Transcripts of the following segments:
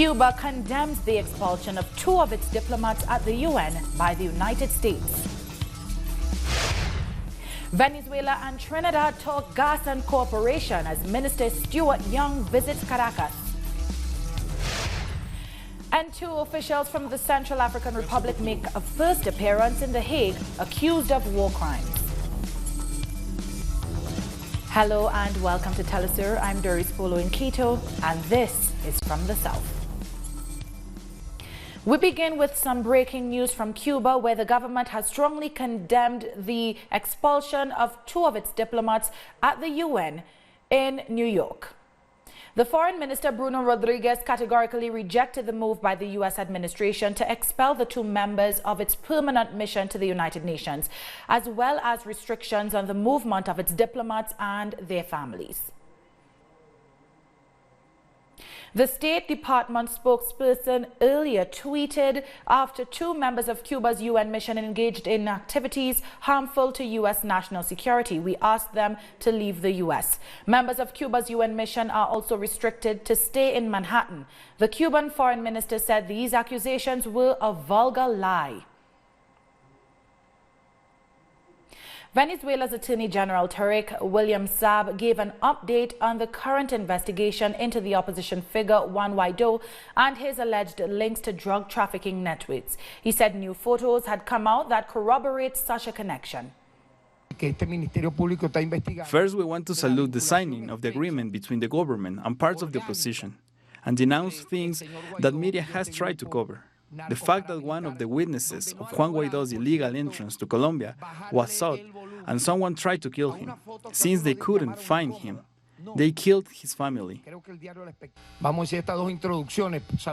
Cuba condemns the expulsion of 2 of its diplomats at the UN by the United States. Venezuela and Trinidad talk gas and cooperation as Minister Stuart Young visits Caracas. And 2 officials from the Central African Republic make a first appearance in The Hague, accused of war crimes. Hello and welcome to Telesur. I'm Doris Polo in Quito, and this is From the South. We begin with some breaking news from Cuba, where the government has strongly condemned the expulsion of 2 of its diplomats at the UN in New York. The Foreign Minister, Bruno Rodriguez, categorically rejected the move by the U.S. administration to expel the 2 members of its permanent mission to the United Nations, as well as restrictions on the movement of its diplomats and their families. The State Department spokesperson earlier tweeted, after 2 members of Cuba's UN mission engaged in activities harmful to U.S. national security, we asked them to leave the U.S. Members of Cuba's UN mission are also restricted to stay in Manhattan. The Cuban Foreign Minister said these accusations were a vulgar lie. Venezuela's Attorney General Tariq William Saab gave an update on the current investigation into the opposition figure Juan Guaidó and his alleged links to drug trafficking networks. He said new photos had come out that corroborate such a connection. First, we want to salute the signing of the agreement between the government and parts of the opposition and denounce things that media has tried to cover. The fact that one of the witnesses of Juan Guaidó's illegal entrance to Colombia was sought and someone tried to kill him. Since they couldn't find him, they killed his family.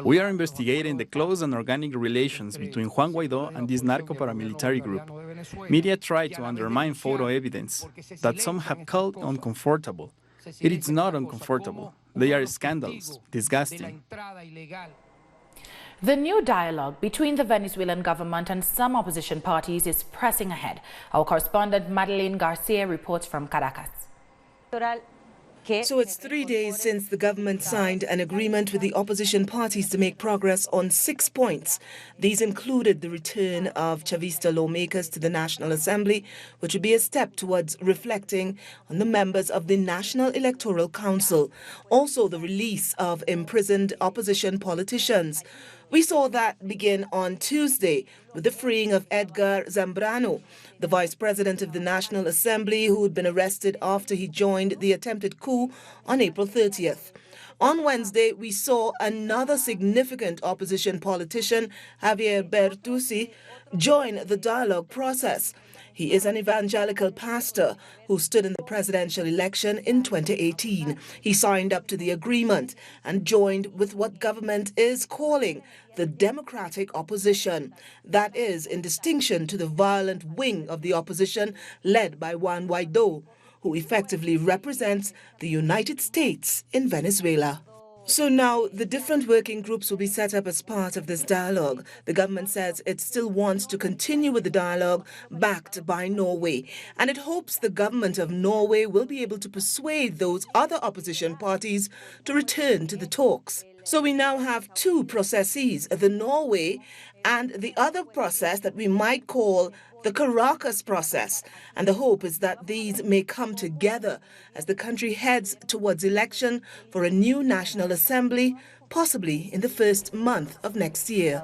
We are investigating the close and organic relations between Juan Guaidó and this narco-paramilitary group. Media try to undermine photo evidence that some have called uncomfortable. It is not uncomfortable. They are scandalous, disgusting. The new dialogue between the Venezuelan government and some opposition parties is pressing ahead. Our correspondent Madeleine Garcia reports from Caracas. So it's 3 days since the government signed an agreement with the opposition parties to make progress on 6 points. These included the return of Chavista lawmakers to the National Assembly, which would be a step towards reflecting on the members of the National Electoral Council. Also, the release of imprisoned opposition politicians. We saw that begin on Tuesday with the freeing of Edgar Zambrano, the vice president of the National Assembly, who had been arrested after he joined the attempted coup on April 30th. On Wednesday, we saw another significant opposition politician, Javier Bertuzzi, join the dialogue process. He is an evangelical pastor who stood in the presidential election in 2018. He signed up to the agreement and joined with what government is calling the democratic opposition. That is in distinction to the violent wing of the opposition led by Juan Guaidó, who effectively represents the United States in Venezuela. So now the different working groups will be set up as part of this dialogue. The government says it still wants to continue with the dialogue backed by Norway. And it hopes the government of Norway will be able to persuade those other opposition parties to return to the talks. So we now have 2 processes, the Norway and the other process that we might call the Caracas process. And the hope is that these may come together as the country heads towards election for a new National Assembly, possibly in the first month of next year.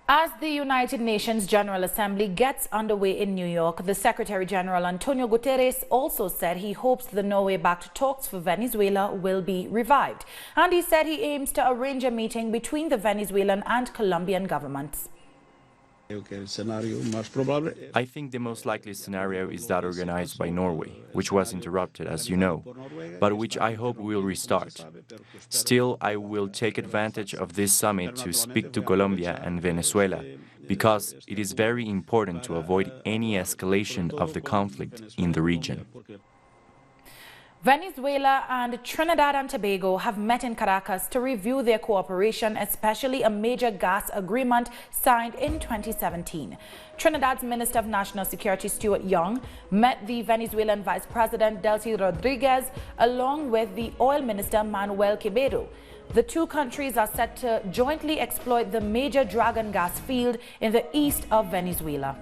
As the United Nations General Assembly gets underway in New York, the Secretary General Antonio Guterres also said he hopes the Norway-backed talks for Venezuela will be revived. And he said he aims to arrange a meeting between the Venezuelan and Colombian governments. I think the most likely scenario is that organized by Norway, which was interrupted, as you know, but which I hope will restart. Still, I will take advantage of this summit to speak to Colombia and Venezuela, because it is very important to avoid any escalation of the conflict in the region. Venezuela and Trinidad and Tobago have met in Caracas to review their cooperation, especially a major gas agreement signed in 2017. Trinidad's Minister of National Security, Stuart Young, met the Venezuelan Vice President, Bruno Rodriguez, along with the Oil Minister, Manuel Quevedo. the two countries are set to jointly exploit the major Dragon gas field in the east of Venezuela.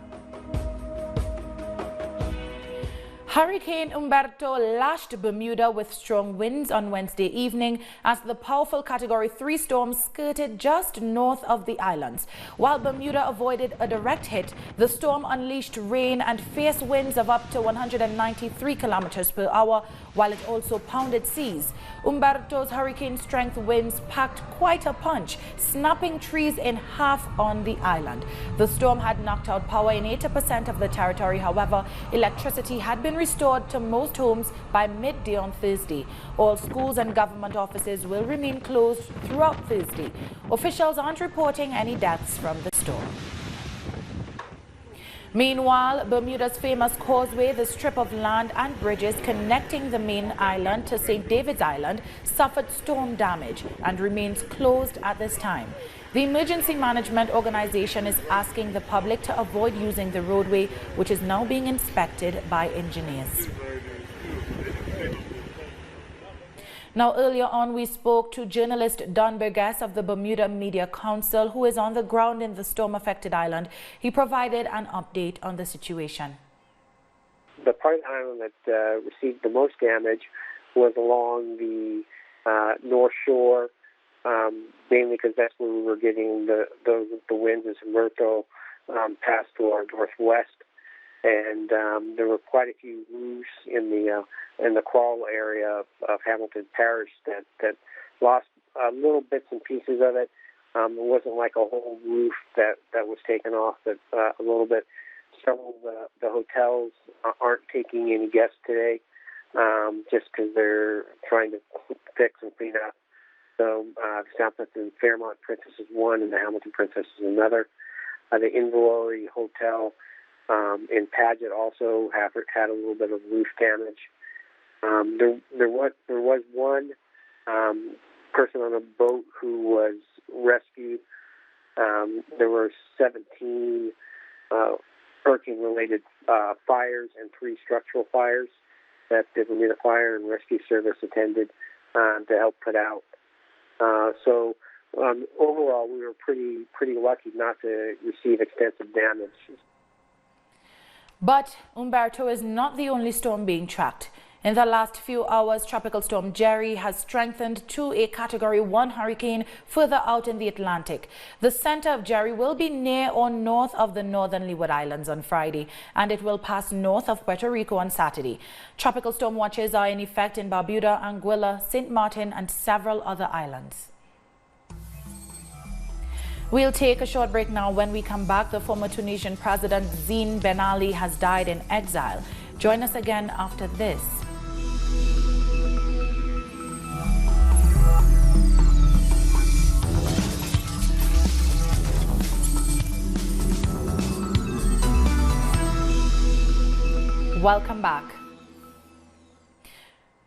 Hurricane Humberto lashed Bermuda with strong winds on Wednesday evening as the powerful Category 3 storm skirted just north of the islands. While Bermuda avoided a direct hit, the storm unleashed rain and fierce winds of up to 193 kilometers per hour, while it also pounded seas. Humberto's hurricane-strength winds packed quite a punch, snapping trees in half on the island. The storm had knocked out power in 80% of the territory. However, electricity had been restored to most homes by midday on Thursday. All schools and government offices will remain closed throughout Thursday. Officials aren't reporting any deaths from the storm. Meanwhile, Bermuda's famous causeway, the strip of land and bridges connecting the main island to St. David's Island, suffered storm damage and remains closed at this time. The Emergency Management Organization is asking the public to avoid using the roadway, which is now being inspected by engineers. Now, earlier on, we spoke to journalist Don Burgess of the Bermuda Media Council, who is on the ground in the storm-affected island. He provided an update on the situation. The part of the island that received the most damage was along the north shore, mainly because that's where we were getting the winds as Humberto passed to our northwest. And there were quite a few roofs in the crawl area of Hamilton Parish that lost little bits and pieces of it. It wasn't like a whole roof that was taken off, but a little bit. Several of the hotels aren't taking any guests today, just because they're trying to fix and clean up. So Southampton Fairmont Princess is one, and the Hamilton Princess is another. The Inverlory Hotel in Paget also had a little bit of roof damage. There was one person on a boat who was rescued. There were 17 hurricane-related fires and 3 structural fires that the Bermuda Fire and Rescue Service attended to help put out. So overall, we were pretty lucky not to receive extensive damage. But Humberto is not the only storm being tracked. In the last few hours, Tropical Storm Jerry has strengthened to a Category 1 hurricane further out in the Atlantic. The center of Jerry will be near or north of the northern Leeward Islands on Friday, and it will pass north of Puerto Rico on Saturday. Tropical storm watches are in effect in Barbuda, Anguilla, St. Martin, and several other islands. We'll take a short break now. When we come back, the former Tunisian President Zine Ben Ali has died in exile. Join us again after this. Welcome back.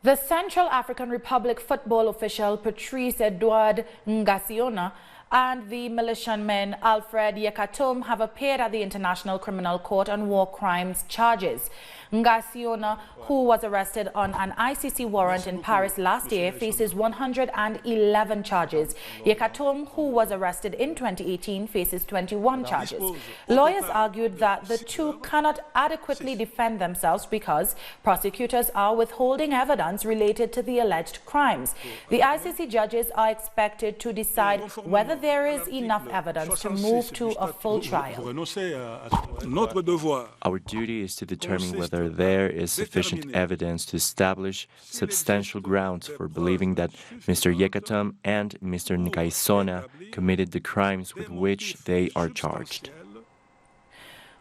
The Central African Republic football official Patrice Edouard Ngasiona and the militiaman Alfred Yekatom have appeared at the International Criminal Court on war crimes charges. Ngasiona, who was arrested on an ICC warrant in Paris last year, faces 111 charges. Yekatom, who was arrested in 2018, faces 21 charges. Lawyers argued that the two cannot adequately defend themselves because prosecutors are withholding evidence related to the alleged crimes. The ICC judges are expected to decide whether there is enough evidence to move to a full trial. Our duty is to determine whether there is sufficient evidence to establish substantial grounds for believing that Mr. Yekatom and Mr. Ngasiona committed the crimes with which they are charged.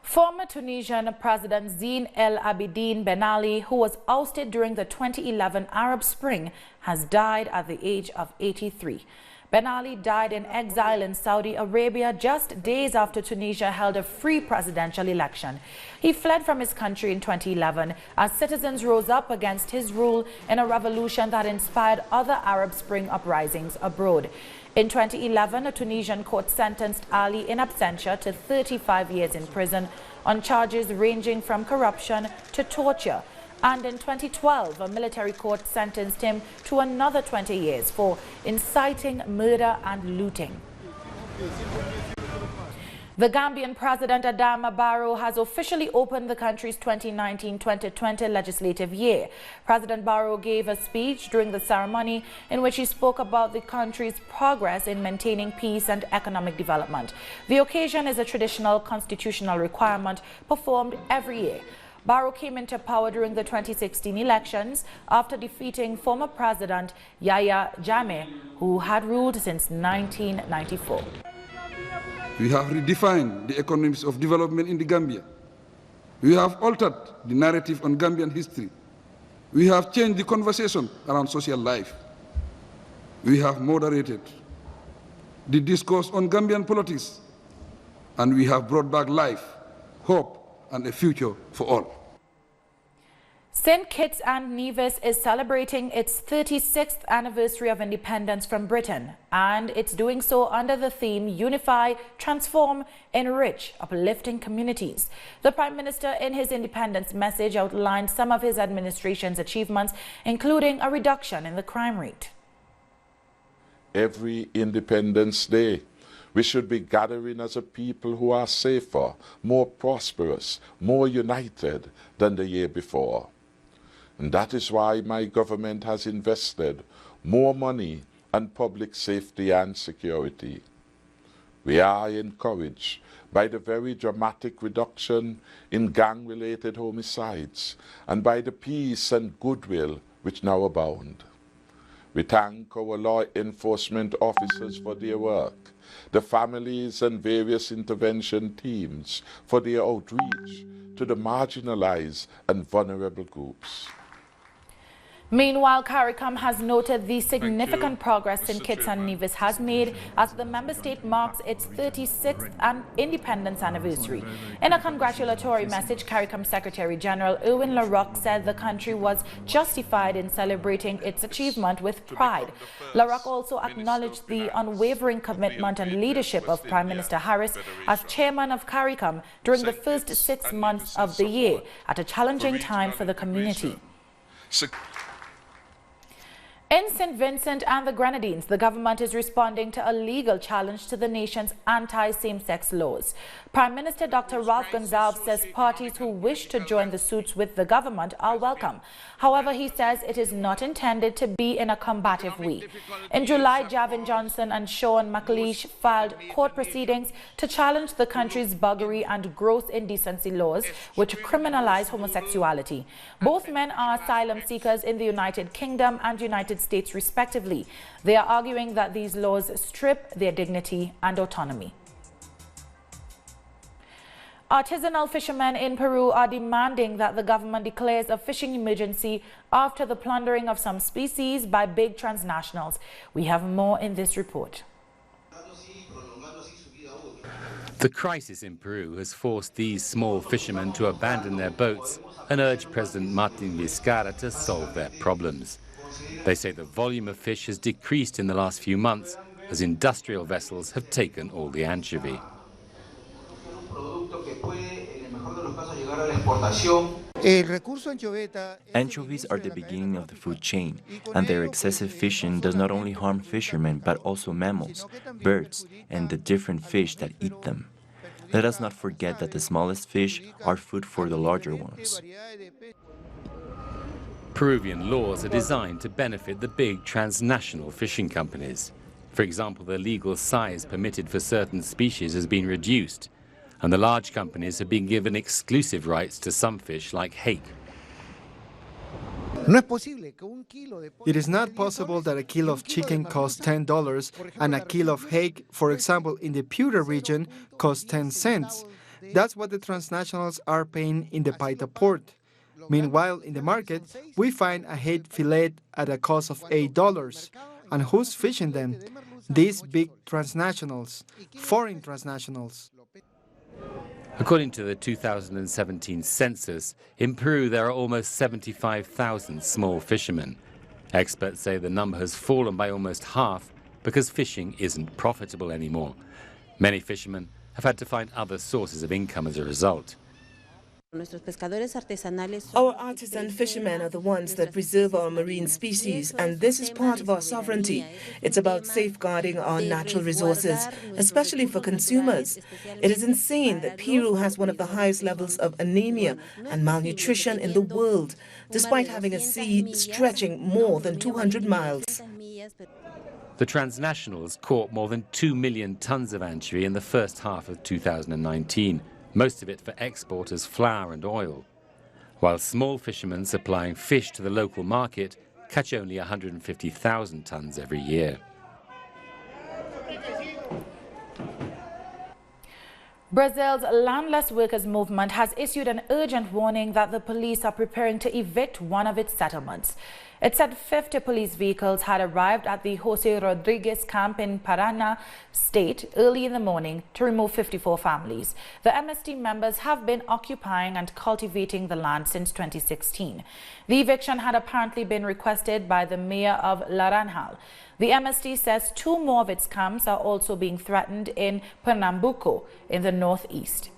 Former Tunisian President Zine El Abidine Ben Ali, who was ousted during the 2011 Arab Spring, has died at the age of 83. Ben Ali died in exile in Saudi Arabia just days after Tunisia held a free presidential election. He fled from his country in 2011 as citizens rose up against his rule in a revolution that inspired other Arab Spring uprisings abroad. In 2011, a Tunisian court sentenced Ali in absentia to 35 years in prison on charges ranging from corruption to torture. And in 2012, a military court sentenced him to another 20 years for inciting murder and looting. The Gambian President Adama Barrow has officially opened the country's 2019-2020 legislative year. President Barrow gave a speech during the ceremony in which he spoke about the country's progress in maintaining peace and economic development. The occasion is a traditional constitutional requirement performed every year. Barrow came into power during the 2016 elections after defeating former President Yahya Jammeh, who had ruled since 1994. We have redefined the economics of development in the Gambia. We have altered the narrative on Gambian history. We have changed the conversation around social life. We have moderated the discourse on Gambian politics, and we have brought back life, hope, and a future for all. St. Kitts and Nevis is celebrating its 36th anniversary of independence from Britain, and it's doing so under the theme Unify, Transform, Enrich, Uplifting Communities. The Prime Minister, in his independence message, outlined some of his administration's achievements, including a reduction in the crime rate. Every Independence Day, we should be gathering as a people who are safer, more prosperous, more united than the year before. And that is why my government has invested more money on public safety and security. We are encouraged by the very dramatic reduction in gang-related homicides and by the peace and goodwill which now abound. We thank our law enforcement officers for their work, the families and various intervention teams for their outreach to the marginalized and vulnerable groups. Meanwhile, CARICOM has noted the significant progress St. Kitts and Nevis has made as the member state marks its 36th independence anniversary. In a congratulatory message, CARICOM Secretary General Erwin LaRocque said the country was justified in celebrating its achievement with pride. LaRocque also acknowledged the unwavering commitment and leadership of Prime Minister Harris as chairman of CARICOM during the first 6 months of the year at a challenging time for the community. In St. Vincent and the Grenadines, the government is responding to a legal challenge to the nation's anti-same-sex laws. Prime Minister Dr. Ralph Gonsalves says parties who wish to join the suits with the government are welcome. However, he says it is not intended to be in a combative way. In July, Javin Johnson and Sean McLeish filed court proceedings to challenge the country's buggery and gross indecency laws, which criminalize homosexuality. Both men are asylum seekers in the United Kingdom and United States, respectively. They are arguing that these laws strip their dignity and autonomy. Artisanal fishermen in Peru are demanding that the government declares a fishing emergency after the plundering of some species by big transnationals. We have more in this report. The crisis in Peru has forced these small fishermen to abandon their boats and urge President Martin Vizcarra to solve their problems. They say the volume of fish has decreased in the last few months as industrial vessels have taken all the anchovy. Anchovies are the beginning of the food chain, and their excessive fishing does not only harm fishermen but also mammals, birds, and the different fish that eat them. Let us not forget that the smallest fish are food for the larger ones. Peruvian laws are designed to benefit the big transnational fishing companies. For example, the legal size permitted for certain species has been reduced, and the large companies have been given exclusive rights to some fish like hake. It is not possible that a kilo of chicken costs $10 and a kilo of hake, for example, in the Piura region, costs 10 cents. That's what the transnationals are paying in the Paita port. Meanwhile, in the market, we find a hake fillet at a cost of $8. And who's fishing them? These big transnationals, foreign transnationals. According to the 2017 census, in Peru there are almost 75,000 small fishermen. Experts say the number has fallen by almost half because fishing isn't profitable anymore. Many fishermen have had to find other sources of income as a result. Our artisan fishermen are the ones that preserve our marine species, and this is part of our sovereignty. It's about safeguarding our natural resources, especially for consumers. It is insane that Peru has one of the highest levels of anemia and malnutrition in the world, despite having a sea stretching more than 200 miles. The transnationals caught more than 2 million tons of anchovy in the first half of 2019, most of it for export as flour and oil, while small fishermen supplying fish to the local market catch only 150,000 tons every year. Brazil's landless workers movement has issued an urgent warning that the police are preparing to evict one of its settlements. It said 50 police vehicles had arrived at the Bruno Rodriguez camp in Paraná state early in the morning to remove 54 families. The MST members have been occupying and cultivating the land since 2016. The eviction had apparently been requested by the mayor of Laranjal. The MST says 2 more of its camps are also being threatened in Pernambuco in the northeast.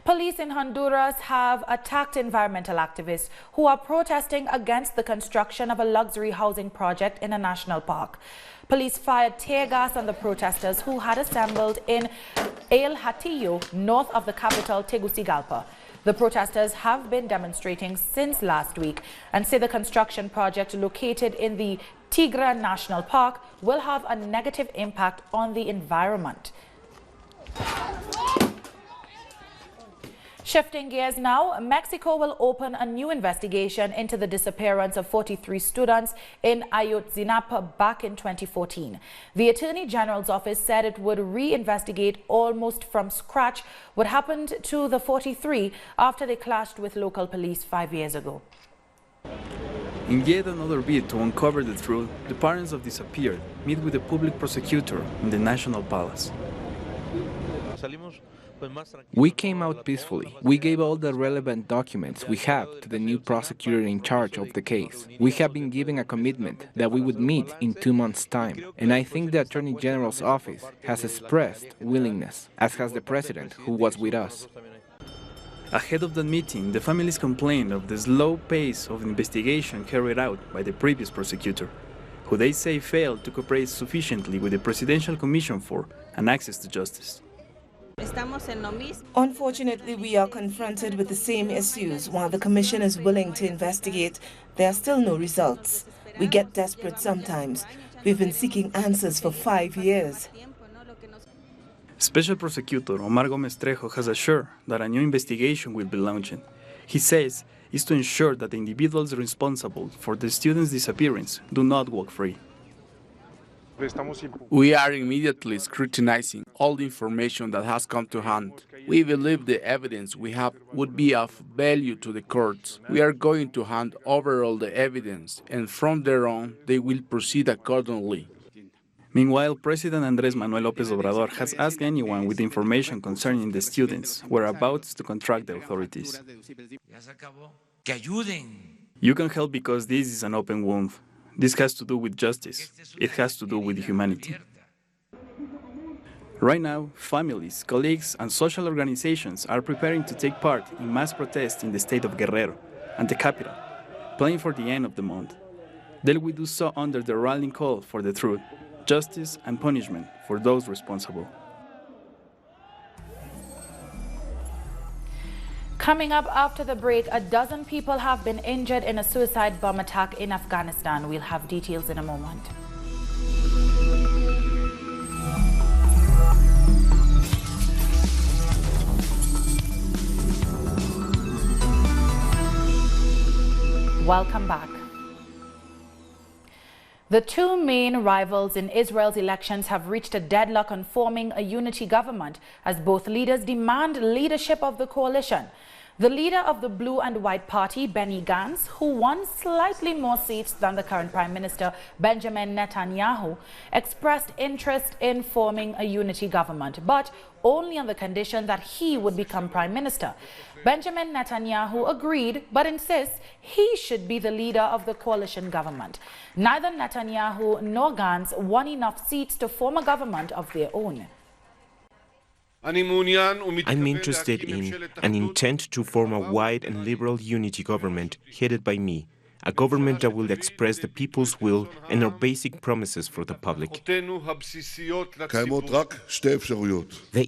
Police in Honduras have attacked environmental activists who are protesting against the construction of a luxury housing project in a national park. Police fired tear gas on the protesters who had assembled in El Hatillo, north of the capital Tegucigalpa. The protesters have been demonstrating since last week and say the construction project located in the Tigra National Park will have a negative impact on the environment. Shifting gears now, Mexico will open a new investigation into the disappearance of 43 students in Ayotzinapa back in 2014. The Attorney General's office said it would reinvestigate almost from scratch what happened to the 43 after they clashed with local police 5 years ago. In yet another bid to uncover the truth, the parents of disappeared meet with the public prosecutor in the National Palace. We came out peacefully. We gave all the relevant documents we have to the new prosecutor in charge of the case. We have been given a commitment that we would meet in 2 months' time, and I think the Attorney General's office has expressed willingness, as has the President, who was with us. Ahead of the meeting, the families complained of the slow pace of investigation carried out by the previous prosecutor, who they say failed to cooperate sufficiently with the Presidential Commission for and access to justice. Unfortunately, we are confronted with the same issues. While the Commission is willing to investigate, there are still no results. We get desperate sometimes. We've been seeking answers for 5 years. Special Prosecutor Omar Gómez Trejo has assured that a new investigation will be launched. He says it's to ensure that the individuals responsible for the students' disappearance do not walk free. We are immediately scrutinizing all the information that has come to hand. We believe the evidence we have would be of value to the courts. We are going to hand over all the evidence, and from there on, they will proceed accordingly. Meanwhile, President Andrés Manuel López Obrador has asked anyone with information concerning the students' whereabouts to contact the authorities. You can help because this is an open wound. This has to do with justice. It has to do with humanity. Right now, families, colleagues, and social organizations are preparing to take part in mass protests in the state of Guerrero and the capital, planning for the end of the month. They will do so under the rallying call for the truth, justice, and punishment for those responsible. Coming up after the break, a dozen people have been injured in a suicide bomb attack in Afghanistan. We'll have details in a moment. Welcome back. The 2 main rivals in Israel's elections have reached a deadlock on forming a unity government as both leaders demand leadership of the coalition. The leader of the Blue and White Party, Benny Gantz, who won slightly more seats than the current Prime Minister, Benjamin Netanyahu, expressed interest in forming a unity government, but only on the condition that he would become Prime Minister. Benjamin Netanyahu agreed, but insists he should be the leader of the coalition government. Neither Netanyahu nor Gantz won enough seats to form a government of their own. I'm interested in and intend to form a wide and liberal unity government headed by me, a government that will express the people's will and our basic promises for the public. There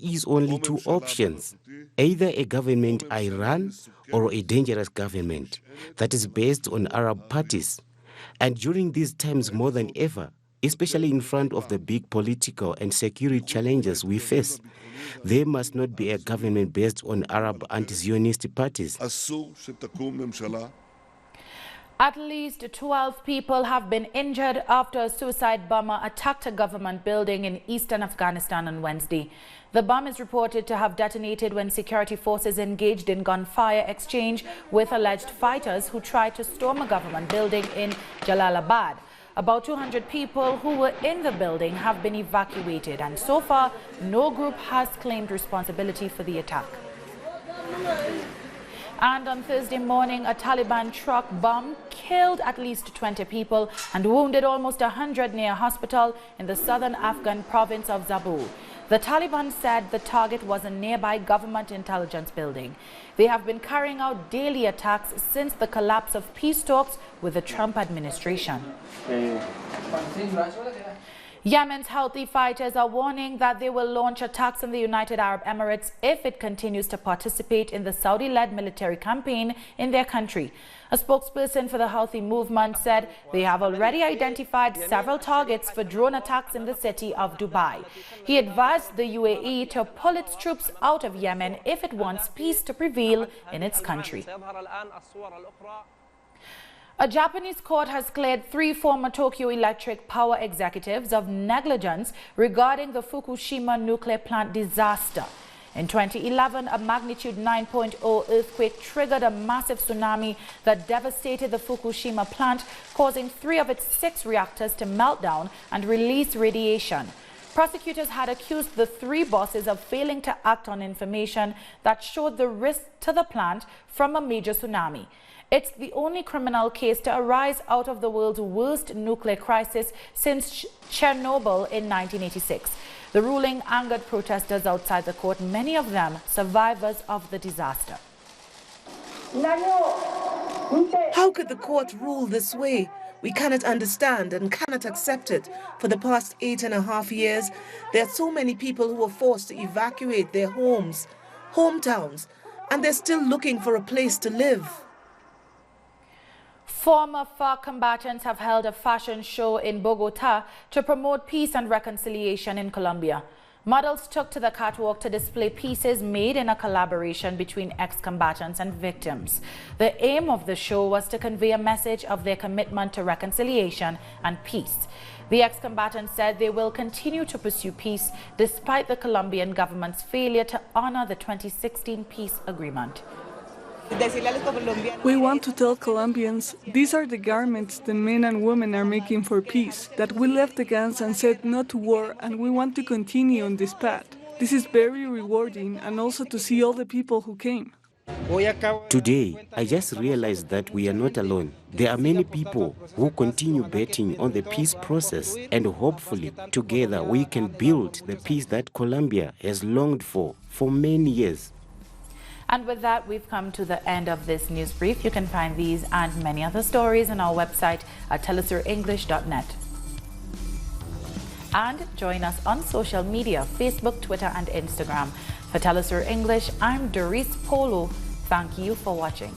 is only two options, either a government I run or a dangerous government that is based on Arab parties. And during these times more than ever, especially in front of the big political and security challenges we face, there must not be a government based on Arab anti-Zionist parties. At least 12 people have been injured after a suicide bomber attacked a government building in eastern Afghanistan on Wednesday. The bomb is reported to have detonated when security forces engaged in gunfire exchange with alleged fighters who tried to storm a government building in Jalalabad. About 200 people who were in the building have been evacuated, and so far, no group has claimed responsibility for the attack. And on Thursday morning, a Taliban truck bomb killed at least 20 people and wounded almost 100 near a hospital in the southern Afghan province of Zabul. The Taliban said the target was a nearby government intelligence building. They have been carrying out daily attacks since the collapse of peace talks with the Trump administration. Yemen's Houthi fighters are warning that they will launch attacks on the United Arab Emirates if it continues to participate in the Saudi-led military campaign in their country. A spokesperson for the Houthi movement said they have already identified several targets for drone attacks in the city of Dubai. He advised the UAE to pull its troops out of Yemen if it wants peace to prevail in its country. A Japanese court has cleared 3 former Tokyo Electric power executives of negligence regarding the Fukushima nuclear plant disaster. In 2011, a magnitude 9.0 earthquake triggered a massive tsunami that devastated the Fukushima plant, causing 3 of its 6 reactors to melt down and release radiation. Prosecutors had accused the 3 bosses of failing to act on information that showed the risk to the plant from a major tsunami. It's the only criminal case to arise out of the world's worst nuclear crisis since Chernobyl in 1986. The ruling angered protesters outside the court, many of them survivors of the disaster. How could the court rule this way? We cannot understand and cannot accept it. For the past 8.5 years, there are so many people who were forced to evacuate their homes, hometowns, and they're still looking for a place to live. Former FARC combatants have held a fashion show in Bogota to promote peace and reconciliation in Colombia. Models took to the catwalk to display pieces made in a collaboration between ex-combatants and victims. The aim of the show was to convey a message of their commitment to reconciliation and peace. The ex-combatants said they will continue to pursue peace despite the Colombian government's failure to honor the 2016 peace agreement. We want to tell Colombians, these are the garments the men and women are making for peace, that we left the guns and said no to war, and we want to continue on this path. This is very rewarding, and also to see all the people who came. Today, I just realized that we are not alone. There are many people who continue betting on the peace process, and hopefully, together we can build the peace that Colombia has longed for many years. And with that, we've come to the end of this news brief. You can find these and many other stories on our website at telesurenglish.net. And join us on social media, Facebook, Twitter, and Instagram. For Telesur English, I'm Doris Polo. Thank you for watching.